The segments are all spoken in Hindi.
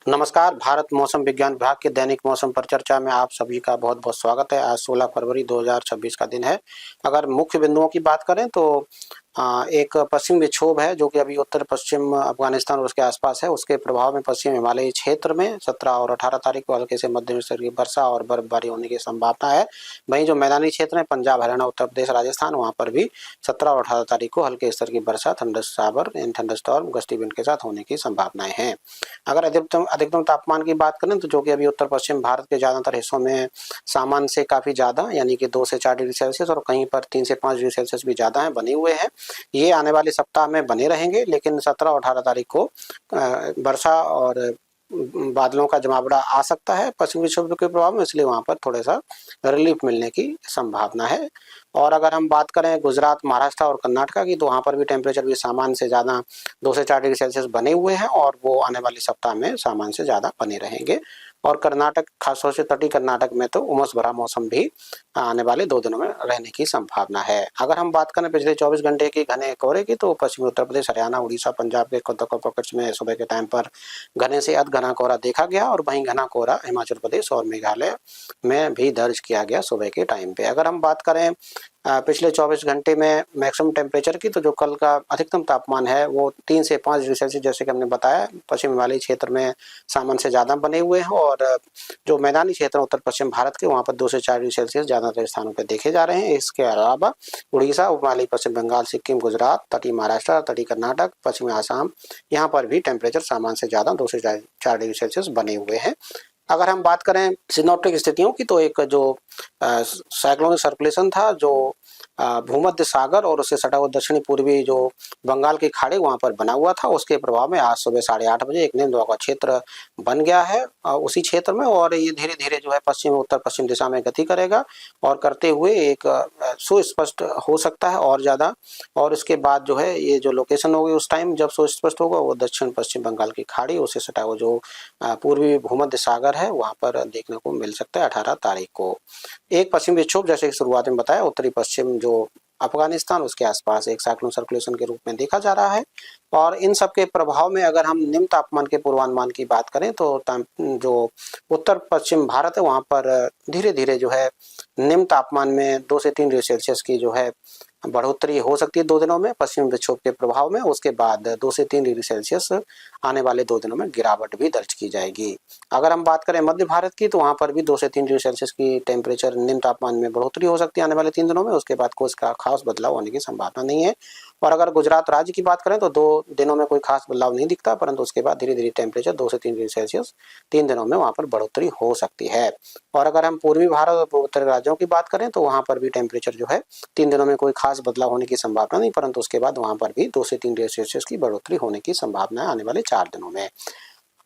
नमस्कार। भारत मौसम विज्ञान विभाग के दैनिक मौसम पर चर्चा में आप सभी का बहुत बहुत स्वागत है। आज 16 फरवरी 2026 का दिन है। अगर मुख्य बिंदुओं की बात करें तो एक पश्चिम विक्षोभ है जो कि अभी उत्तर पश्चिम अफगानिस्तान और उसके आसपास है। उसके प्रभाव में पश्चिम हिमालयी क्षेत्र में 17 और 18 तारीख को हल्के से मध्यम स्तर की वर्षा और बर्फबारी होने की संभावना है। वहीं जो मैदानी क्षेत्र है पंजाब, हरियाणा, उत्तर प्रदेश, राजस्थान, वहां पर भी 17 और 18 तारीख को हल्के स्तर की वर्षा, थंडरस्टॉर्म, गस्ती विंड के साथ होने की संभावनाएं हैं। अगर अधिकतम तापमान की बात करें तो जो कि अभी उत्तर पश्चिम भारत के ज्यादातर हिस्सों में सामान्य से काफी ज्यादा यानी कि 2 से 4 डिग्री सेल्सियस और कहीं पर 3 से 5 डिग्री सेल्सियस भी ज्यादा है बने हुए हैं। ये आने वाले सप्ताह में बने रहेंगे, लेकिन 17 और 18 तारीख को वर्षा और बादलों का जमावड़ा आ सकता है पश्चिमी विक्षोभ के प्रभाव में, इसलिए वहां पर थोड़ा सा रिलीफ मिलने की संभावना है। और अगर हम बात करें गुजरात, महाराष्ट्र और कर्नाटक की, तो वहां पर भी टेम्परेचर भी सामान्य से ज्यादा 2 से 4 डिग्री सेल्सियस बने हुए हैं और वो आने वाले सप्ताह में सामान्य से ज्यादा बने रहेंगे। और कर्नाटक, खासतौर से तटीय कर्नाटक में तो उमस भरा मौसम भी आने वाले 2 दिनों में रहने की संभावना है। अगर हम बात करें पिछले 24 घंटे की घने कोहरे की, तो पश्चिमी उत्तर प्रदेश, हरियाणा, उड़ीसा, पंजाब के कुछ पॉकेट्स में सुबह के टाइम पर घने से अति घना कोहरा देखा गया और वहीं घना कोहरा हिमाचल प्रदेश और मेघालय में भी दर्ज किया गया सुबह के टाइम पे। अगर हम बात करें पिछले 24 घंटे में मैक्सिमम टेम्परेचर की, तो जो कल का अधिकतम तापमान है वो 3 से 5 डिग्री सेल्सियस, जैसे कि हमने बताया, पश्चिम हिमालयी क्षेत्र में सामान्य से ज्यादा बने हुए हैं और जो मैदानी क्षेत्र उत्तर पश्चिम भारत के, वहां पर 2 से 4 डिग्री सेल्सियस ज्यादातर स्थानों पर देखे जा रहे हैं। इसके अलावा उड़ीसा, उपहिमालयी पश्चिम बंगाल, सिक्किम, गुजरात, तटीय महाराष्ट्र, तटीय कर्नाटक, पश्चिमी आसाम, यहाँ पर भी टेम्परेचर सामान्य से ज्यादा 2 से 4 डिग्री सेल्सियस बने हुए हैं। अगर हम बात करें सिनोप्टिक स्थितियों की, तो एक जो साइक्लोनिक सर्कुलेशन था जो भूमध्य सागर और उससे सटा हुआ दक्षिणी पूर्वी जो बंगाल की खाड़ी वहां पर बना हुआ था, उसके प्रभाव में आज सुबह 8:30 बजे एक निम्न दबाव का क्षेत्र बन गया है उसी क्षेत्र में, और ये धीरे धीरे जो है पश्चिम उत्तर पश्चिम दिशा में गति करेगा और करते हुए एक सुस्पष्ट हो सकता है और ज्यादा। और इसके बाद जो है ये जो लोकेशन होगी उस टाइम जब सुस्पष्ट होगा, वो दक्षिण पश्चिम बंगाल की खाड़ी, उससे सटा हुआ जो पूर्वी भूमध्य सागर है वहां पर देखने को मिल सकता है 18 तारीख को। एक पश्चिम विक्षोभ, जैसे कि शुरुआत में बताया, उत्तरी पश्चिम जो अफगानिस्तान उसके आसपास एक साइक्लोन सर्कुलेशन के रूप में देखा जा रहा है। और इन सब के प्रभाव में अगर हम निम्न तापमान के पूर्वानुमान की बात करें तो जो उत्तर पश्चिम भारत है वहां पर धीरे धीरे जो है निम्न तापमान में 2 से 3 डिग्री सेल्सियस की जो है बढ़ोतरी हो सकती है 2 दिनों में पश्चिम विक्षोभ के प्रभाव में। उसके बाद 2 से 3 डिग्री सेल्सियस आने वाले 2 दिनों में गिरावट भी दर्ज की जाएगी। अगर हम बात करें मध्य भारत की, तो वहां पर भी 2 से 3 डिग्री सेल्सियस की टेम्परेचर निम्न तापमान में बढ़ोतरी हो सकती है आने वाले 3 दिनों में। उसके बाद कोई खास बदलाव होने की संभावना नहीं है। और अगर गुजरात राज्य की बात करें तो 2 दिनों में कोई खास बदलाव नहीं दिखता, परंतु उसके बाद धीरे धीरे टेम्परेचर 2 से 3 डिग्री सेल्सियस 3 दिनों में वहां पर बढ़ोतरी हो सकती है। और अगर हम पूर्वी भारत और पूर्वोत्तर राज्यों की बात करें तो वहां पर भी टेम्परेचर जो है 3 दिनों में कोई खास बदलाव होने की संभावना नहीं, परंतु उसके बाद वहां पर भी 2 से 3 डिग्री सेल्सियस की बढ़ोतरी होने की संभावना है आने वाले 4 दिनों में।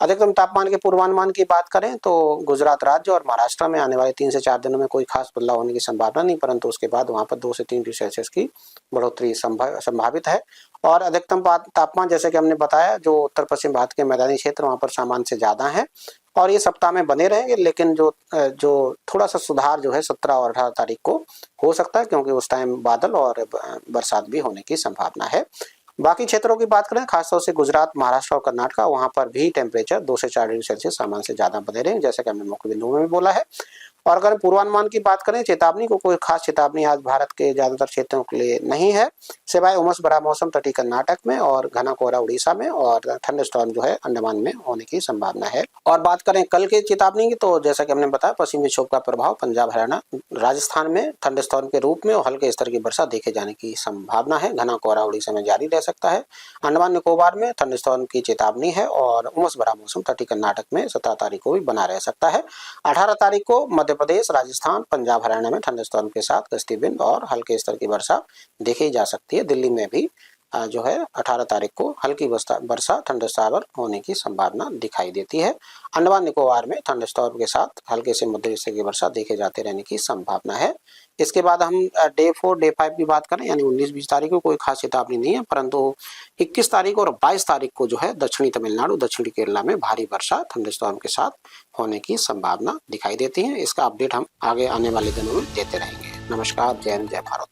अधिकतम तापमान के पूर्वानुमान की बात करें तो गुजरात राज्य और महाराष्ट्र में आने वाले 3 से 4 दिनों में कोई खास बदलाव होने की संभावना नहीं, परंतु उसके बाद वहां पर 2 से 3 डिग्री सेल्सियस की बढ़ोतरी संभावित है। और अधिकतम तापमान, जैसे कि हमने बताया, जो उत्तर पश्चिम भारत के मैदानी क्षेत्र वहां पर सामान्य से ज्यादा है और ये सप्ताह में बने रहेंगे, लेकिन जो थोड़ा सा सुधार जो है 17 और 18 तारीख को हो सकता है, क्योंकि उस टाइम बादल और बरसात भी होने की संभावना है। बाकी क्षेत्रों की बात करें, खासतौर से गुजरात, महाराष्ट्र और कर्नाटक, वहां पर भी टेम्परेचर 2 से 4 डिग्री सेल्सियस सामान्य से ज्यादा बने रहेंगे, जैसे कि हमने मुख्य बिंदुओं में भी बोला है। और अगर पूर्वानुमान की बात करें, चेतावनी को कोई खास चेतावनी आज भारत के ज्यादातर क्षेत्रों के लिए नहीं है, सिवाय उमस भरा मौसम तटीय कर्नाटक में और घना कोहरा उड़ीसा में और थंडरस्टॉर्म जो है अंडमान में होने की संभावना है। और बात करें कल के चेतावनी की, तो जैसा कि हमने बताया, पश्चिमी विक्षोभ का प्रभाव पंजाब, हरियाणा, राजस्थान में थंडरस्टॉर्म के रूप में और हल्के स्तर की वर्षा देखे जाने की संभावना है। घना कोहरा उड़ीसा में जारी रह सकता है। अंडमान निकोबार में थंडरस्टॉर्म की चेतावनी है और उमस भरा मौसम तटीय कर्नाटक में 17 तारीख को भी बना रह सकता है। 18 तारीख को मध्य प्रदेश, राजस्थान, पंजाब, हरियाणा में थंडरस्टॉर्म के साथ गस्ती विंड और हल्के स्तर की वर्षा देखी जा सकती है। दिल्ली में भी जो है 18 तारीख को हल्की वर्षा थंडरस्टॉर्म होने की संभावना दिखाई देती है। अंडमान निकोबार में थंडरस्टॉर्म के साथ हल्के से मध्यम स्तर की वर्षा देखे जाते रहने की संभावना है। इसके बाद हम डे 4, डे 5 की बात करें, यानी 19-20 तारीख को कोई खास चेतावनी नहीं है, परंतु 21 तारीख और 22 तारीख को जो है दक्षिणी तमिलनाडु, दक्षिणी केरला में भारी वर्षा थंडरस्टॉर्म के साथ होने की संभावना दिखाई देती है। इसका अपडेट हम आगे आने वाले दिनों में देते रहेंगे। नमस्कार, जय हिंद, जय भारत।